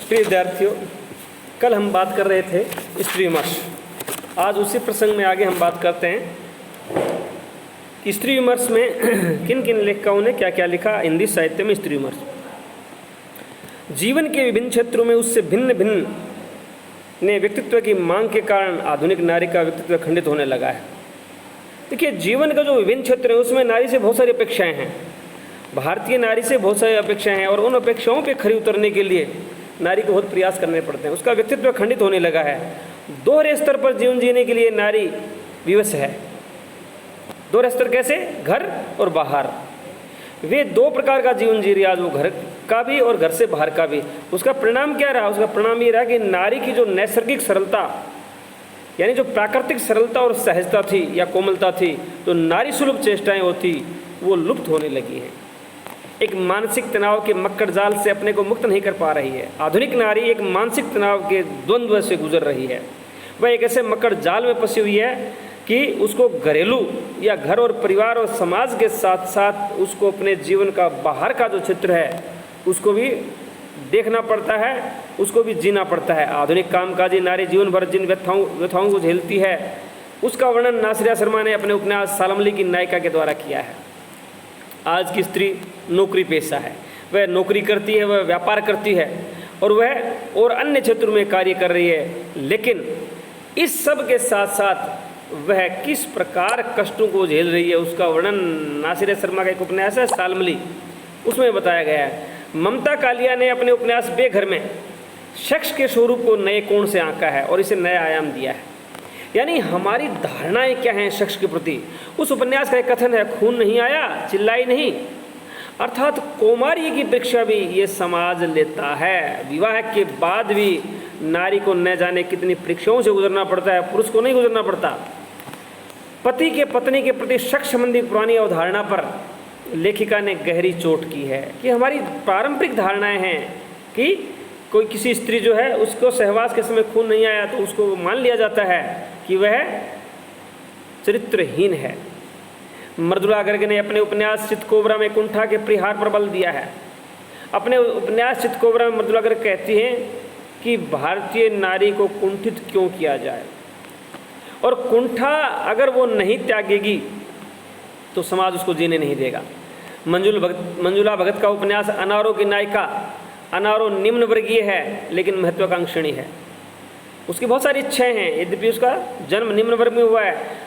प्रिय विद्यार्थियों, कल हम बात कर रहे थे स्त्री विमर्श। आज उसी प्रसंग में आगे हम बात करते हैं कि स्त्री विमर्श में किन किन लेखकों ने क्या क्या लिखा। हिंदी साहित्य में स्त्री विमर्श जीवन के विभिन्न क्षेत्रों में उससे भिन्न भिन्न ने व्यक्तित्व की मांग के कारण आधुनिक नारी का व्यक्तित्व खंडित होने लगा है। देखिए, जीवन का जो विभिन्न क्षेत्र है उसमें नारी से बहुत सारी अपेक्षाएं हैं। भारतीय नारी से बहुत सारी अपेक्षाएं हैं और उन अपेक्षाओं पे खरी उतरने के लिए नारी को बहुत प्रयास करने पड़ते हैं। उसका व्यक्तित्व खंडित होने लगा है। दोहरे स्तर पर जीवन जीने के लिए नारी विवश है। दोहरे स्तर कैसे? घर और बाहर। वे दो प्रकार का जीवन जी रही है आज, वो घर का भी और घर से बाहर का भी। उसका परिणाम क्या रहा? उसका परिणाम ये रहा कि नारी की जो नैसर्गिक सरलता, यानी जो प्राकृतिक सरलता और सहजता थी या कोमलता थी, जो नारी सुलभ चेष्टाएं होती, वो लुप्त होने लगी हैं। एक मानसिक तनाव के मक्कड़ जाल से अपने को मुक्त नहीं कर पा रही है। आधुनिक नारी एक मानसिक तनाव के द्वंद्व से गुजर रही है। वह एक ऐसे मक्कड़ जाल में फंसी हुई है कि उसको घरेलू या घर और परिवार और समाज के साथ साथ उसको अपने जीवन का बाहर का जो क्षेत्र है उसको भी देखना पड़ता है, उसको भी जीना पड़ता है। आधुनिक कामकाजी नारी जीवन भर जिन व्यथाओं को झेलती है उसका वर्णन नासिरा शर्मा ने अपने उपन्यास सालमली की नायिका के द्वारा किया है। आज की स्त्री नौकरी पेशा है, वह नौकरी करती है, वह व्यापार करती है और वह और अन्य क्षेत्रों में कार्य कर रही है। लेकिन इस सब के साथ साथ वह किस प्रकार कष्टों को झेल रही है उसका वर्णन नासिरा शर्मा का एक उपन्यास है सालमली, उसमें बताया गया है। ममता कालिया ने अपने उपन्यास बेघर में शख्स के स्वरूप को नए कोण से आंका है और इसे नया आयाम दिया है। यानी हमारी धारणाएं क्या हैं शख्स के प्रति। उस उपन्यास का एक कथन है, खून नहीं आया, चिल्लाई नहीं। अर्थात कौमारी की परीक्षा भी ये समाज लेता है। विवाह के बाद भी नारी को न जाने कितनी परीक्षाओं से गुजरना पड़ता है, पुरुष को नहीं गुजरना पड़ता। पति के पत्नी के प्रति शख्स संबंधी पुरानी अवधारणा पर लेखिका ने गहरी चोट की है कि हमारी पारंपरिक धारणाएं हैं कि कोई किसी स्त्री जो है उसको सहवास के समय खून नहीं आया तो उसको मान लिया जाता है कि वह चरित्रहीन है। मृदुला गर्ग ने अपने उपन्यास चितकोबरा में कुंठा के परिहार पर बल दिया है। अपने उपन्यास चितकोबरा में मृदुला गर्ग कहती हैं कि भारतीय नारी को कुंठित क्यों किया जाए और कुंठा अगर वो नहीं त्यागेगी तो समाज उसको जीने नहीं देगा। मंजुला भगत का उपन्यास अनारों की नायिका। अनारो निम्न वर्गीय है लेकिन महत्वाकांक्षी है। उसकी बहुत सारी इच्छाएं हैं, यद्यपि उसका जन्म निम्न वर्ग में हुआ है।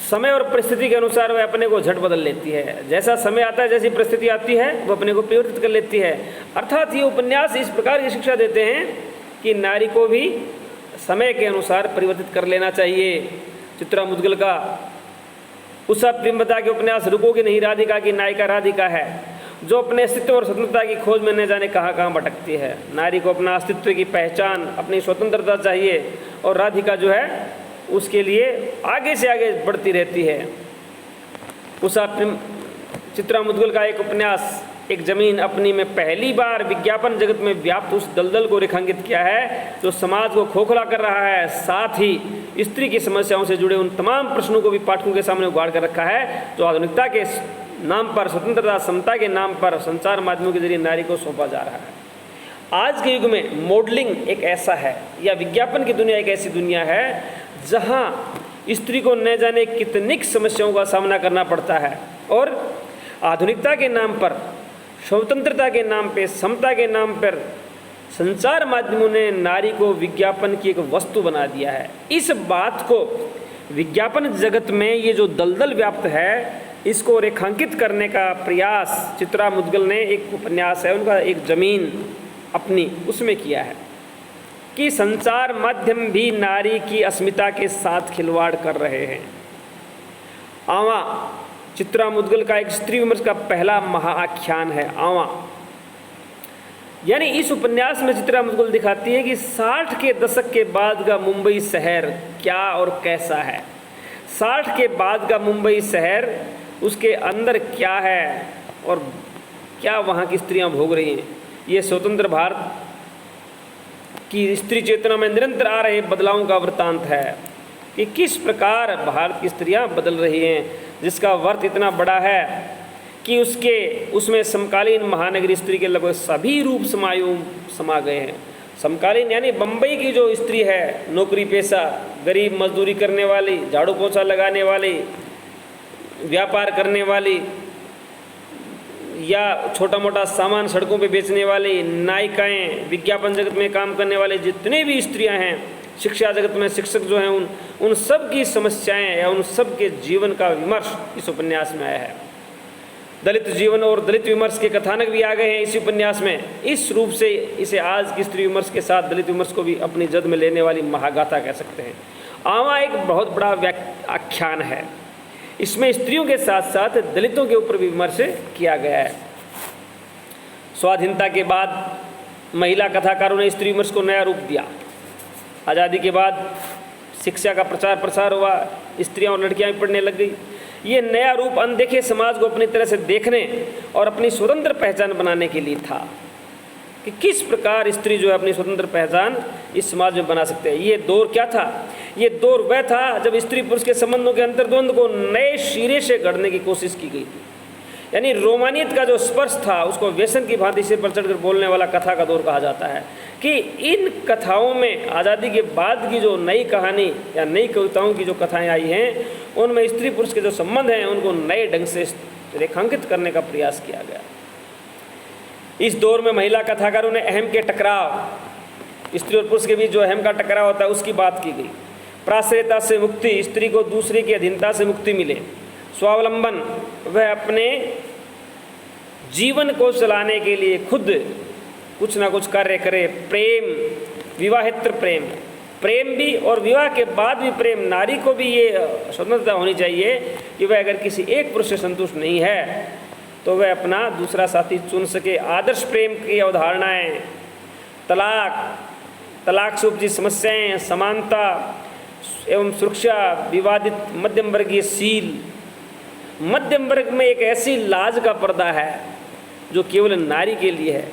समय और परिस्थिति के अनुसार वह अपने को झट बदल लेती है। जैसा समय आता है, जैसी परिस्थिति आती है, वो अपने को परिवर्तित कर लेती है। अर्थात ये उपन्यास इस प्रकार की शिक्षा देते हैं कि नारी को भी समय के अनुसार परिवर्तित कर लेना चाहिए। चित्रा मुद्गल का उषा प्रेमवता के उपन्यास रुकोगी नहीं राधिका की नायिका राधिका है, जो अपने अस्तित्व और स्वतंत्रता की खोज में न जाने कहाँ कहाँ भटकती है। नारी को अपना अस्तित्व की पहचान, अपनी स्वतंत्रता चाहिए और राधिका जो है उसके लिए आगे से आगे बढ़ती रहती है। चित्रा मुद्गल का एक उपन्यास एक जमीन अपनी में पहली बार विज्ञापन जगत में व्याप्त उस दलदल को रेखांकित किया है जो समाज को खोखला कर रहा है। साथ ही स्त्री की समस्याओं से जुड़े उन तमाम प्रश्नों को भी पाठकों के सामने उगाड़ कर रखा है जो आधुनिकता के नाम पर, स्वतंत्रता समता के नाम पर संचार माध्यमों के जरिए नारी को सौंपा जा रहा है। आज के युग में मॉडलिंग एक ऐसा है या विज्ञापन की दुनिया एक ऐसी दुनिया है जहाँ स्त्री को न जाने कितनी समस्याओं का सामना करना पड़ता है और आधुनिकता के नाम पर, स्वतंत्रता के नाम पे, समता के नाम पर संचार माध्यमों ने नारी को विज्ञापन की एक वस्तु बना दिया है। इस बात को विज्ञापन जगत में ये जो दलदल व्याप्त है इसको रेखांकित करने का प्रयास चित्रा मुद्गल ने, एक उपन्यास है उनका एक जमीन अपनी, उसमें किया है कि संचार माध्यम भी नारी की अस्मिता के साथ खिलवाड़ कर रहे हैं। आवा चित्रा मुद्गल का एक स्त्री विमर्श का पहला महाआख्यान है आवा। यानी इस उपन्यास में चित्रा मुद्गल दिखाती है कि 60 के दशक के बाद का मुंबई शहर क्या और कैसा है। 60 के बाद का मुंबई शहर, उसके अंदर क्या है और क्या वहाँ की स्त्रियाँ भोग रही हैं। ये स्वतंत्र भारत की स्त्री चेतना में निरंतर आ रहे बदलावों का वृत्तांत है कि किस प्रकार भारत की स्त्रियाँ बदल रही हैं, जिसका वर्थ इतना बड़ा है कि उसमें समकालीन महानगरी स्त्री के लगभग सभी रूप समा गए हैं। समकालीन यानी बम्बई की जो स्त्री है, नौकरी पेशा, गरीब मजदूरी करने वाली, झाड़ू पोछा लगाने वाली, व्यापार करने वाली या छोटा मोटा सामान सड़कों पे बेचने वाली, नायिकाएं, विज्ञापन जगत में काम करने वाले जितने भी स्त्रियां हैं, शिक्षा जगत में शिक्षक जो हैं, उन सब की समस्याएं या उन सब के जीवन का विमर्श इस उपन्यास में आया है। दलित जीवन और दलित विमर्श के कथानक भी आ गए हैं इसी उपन्यास में। इस रूप से इसे आज की स्त्री विमर्श के साथ दलित विमर्श को भी अपनी जद में लेने वाली महागाथा कह सकते हैं। आवा एक बहुत बड़ा आख्यान है, इसमें स्त्रियों के साथ साथ दलितों के ऊपर भी विमर्श किया गया है। स्वाधीनता के बाद महिला कथाकारों ने स्त्री विमर्श को नया रूप दिया। आज़ादी के बाद शिक्षा का प्रचार प्रसार हुआ, स्त्रियां और लड़कियां भी पढ़ने लग गई। ये नया रूप अनदेखे समाज को अपनी तरह से देखने और अपनी स्वतंत्र पहचान बनाने के लिए था कि किस प्रकार स्त्री जो है अपनी स्वतंत्र पहचान इस समाज में बना सकते हैं। ये दौर क्या था? ये दौर वह था जब स्त्री पुरुष के संबंधों के अंतर्द्वंद को नए सिरे से गढ़ने की कोशिश की गई थी। यानी रोमानियत का जो स्पर्श था उसको व्यसन की भांति सिर पर चढ़कर बोलने वाला कथा का दौर कहा जाता है कि इन कथाओं में आज़ादी के बाद की जो नई कहानी या नई कविताओं की जो कथाएं आई हैं, उनमें स्त्री पुरुष के जो संबंध हैं उनको नए ढंग से रेखांकित करने का प्रयास किया गया। इस दौर में महिला कथाकारों ने अहम के टकराव, स्त्री और पुरुष के बीच जो अहम का टकराव होता है उसकी बात की गई। प्राश्रयता से मुक्ति, स्त्री को दूसरे की अधीनता से मुक्ति मिले। स्वावलंबन, वह अपने जीवन को चलाने के लिए खुद कुछ ना कुछ कार्य करे। प्रेम, विवाहेतर प्रेम, प्रेम भी और विवाह के बाद भी प्रेम। नारी को भी ये स्वतंत्रता होनी चाहिए कि वह अगर किसी एक पुरुष से संतुष्ट नहीं है तो वह अपना दूसरा साथी चुन सके। आदर्श प्रेम की अवधारणाएं, तलाक से उपजी समस्याएं, समानता एवं सुरक्षा, विवादित मध्यम वर्गीय शील। मध्यम वर्ग में एक ऐसी लाज का पर्दा है जो केवल नारी के लिए है।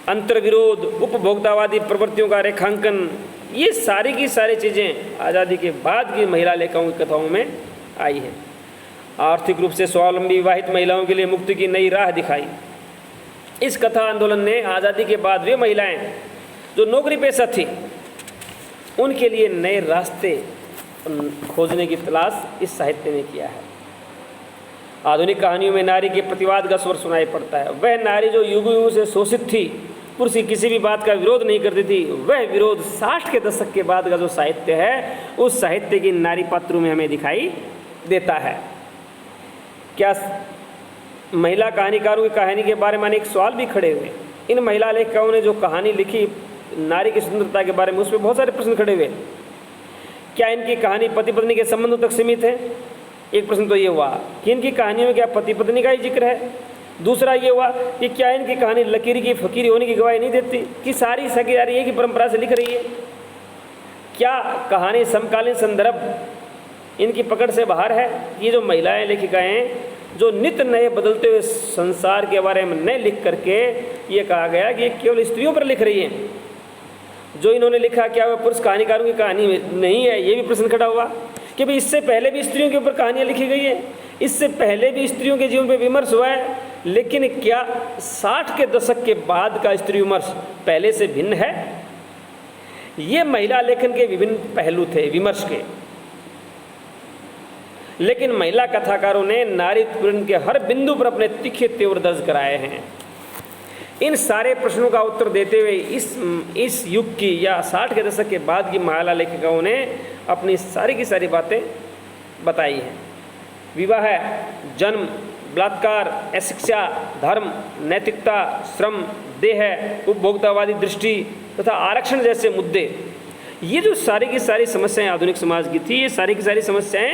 अंतर्विरोध, उपभोक्तावादी प्रवृत्तियों का रेखांकन, ये सारी की सारी चीज़ें आज़ादी के बाद की महिला लेखकों की कथाओं में आई हैं। आर्थिक रूप से स्वावलंबी विवाहित महिलाओं के लिए मुक्ति की नई राह दिखाई। इस कथा आंदोलन ने आज़ादी के बाद वे महिलाएं जो नौकरी पेशा थी उनके लिए नए रास्ते खोजने की तलाश इस साहित्य ने किया है। आधुनिक कहानियों में नारी के प्रतिवाद का स्वर सुनाई पड़ता है। वह नारी जो युगों युगों से शोषित थी, पुरुष की किसी भी बात का विरोध नहीं करती थी, वह विरोध 60 के दशक के बाद का जो साहित्य है उस साहित्य की नारी पात्रों में हमें दिखाई देता है। क्या महिला कहानीकारों की कहानी के बारे में अनेक सवाल भी खड़े हुए। इन महिला लेखकों ने जो कहानी लिखी नारी की स्वतंत्रता के बारे में, उसमें बहुत सारे प्रश्न खड़े हुए। क्या इनकी कहानी पति पत्नी के संबंधों तक सीमित है? एक प्रश्न तो ये हुआ कि इनकी कहानियों में क्या पति पत्नी का ही जिक्र है। दूसरा ये हुआ कि क्या इनकी कहानी लकीरी की फकीरी होने की गवाही नहीं देती कि सारी सगीदारी एक ही परंपरा से लिख रही है। क्या कहानी समकालीन संदर्भ इनकी पकड़ से बाहर है? ये जो महिलाएं लेखिकाएं हैं जो नित्य नए बदलते हुए संसार के बारे में न लिख करके ये कहा गया कि ये केवल स्त्रियों पर लिख रही हैं। जो इन्होंने लिखा क्या वह पुरुष कहानीकारों की कहानी नहीं है? ये भी प्रश्न खड़ा हुआ कि भाई इससे पहले भी स्त्रियों के ऊपर कहानियाँ लिखी गई हैं, इससे पहले भी स्त्रियों के जीवन पर विमर्श हुआ है, लेकिन क्या 60 के दशक के बाद का स्त्री विमर्श पहले से भिन्न है? ये महिला लेखन के विभिन्न पहलू थे विमर्श के, लेकिन महिला कथाकारों ने नारीत्व के हर बिंदु पर अपने तीखे तेवर दर्ज कराए हैं। इन सारे प्रश्नों का उत्तर देते हुए इस युग की या 60 के दशक के बाद की महिला लेखिकाओं ने अपनी सारी की सारी बातें बताई हैं। विवाह, जन्म, बलात्कार, अशिक्षा, धर्म, नैतिकता, श्रम, देह, उपभोक्तावादी दृष्टि तथा आरक्षण जैसे मुद्दे, ये जो सारी की सारी समस्याएं आधुनिक समाज की थी, ये सारी की सारी समस्याएं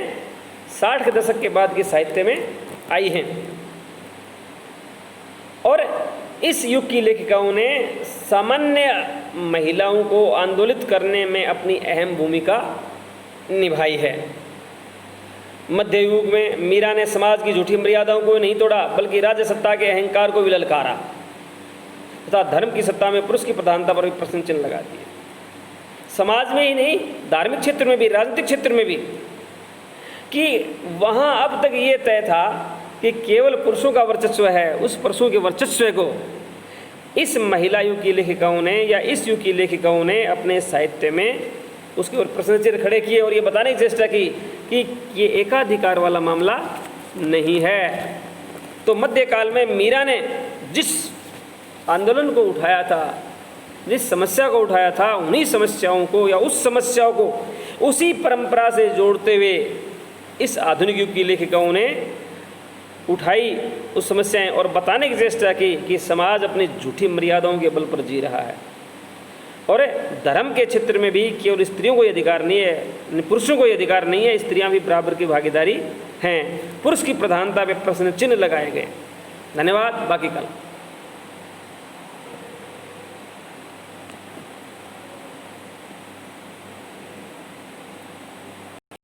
60 के दशक के बाद के साहित्य में आई हैं। और इस युग की लेखिकाओं ने सामान्य महिलाओं को आंदोलित करने में अपनी अहम भूमिका निभाई है। मध्य युग में मीरा ने समाज की झूठी मर्यादाओं को नहीं तोड़ा बल्कि राज्य सत्ता के अहंकार को भी ललकारा तथा धर्म की सत्ता में पुरुष की प्रधानता पर भी प्रश्न चिन्ह लगा दिए। समाज में ही नहीं, धार्मिक क्षेत्र में भी, राजनीतिक क्षेत्र में भी, कि वहाँ अब तक ये तय था कि केवल पुरुषों का वर्चस्व है, उस पुरुषों के वर्चस्व को इस महिला युग की लेखिकाओं ने या इस युग की लेखिकाओं ने अपने साहित्य में उसके ऊपर प्रश्न चिन्ह खड़े किए और ये बताने की चेष्टा की कि ये एकाधिकार वाला मामला नहीं है। तो मध्यकाल में मीरा ने जिस आंदोलन को उठाया था, जिस समस्या को उठाया था, उन्हीं समस्याओं को या उस समस्याओं को उसी परंपरा से जोड़ते हुए इस आधुनिक युग की लेखिकाओं ने उठाई उस समस्याएं और बताने की चेष्टा की कि समाज अपनी झूठी मर्यादाओं के बल पर जी रहा है और धर्म के क्षेत्र में भी केवल स्त्रियों को ये अधिकार नहीं है, पुरुषों को ये अधिकार नहीं है, स्त्रियां भी बराबर की भागीदारी हैं। पुरुष की प्रधानता पे प्रश्न चिन्ह लगाए गए। धन्यवाद। बाकी कल।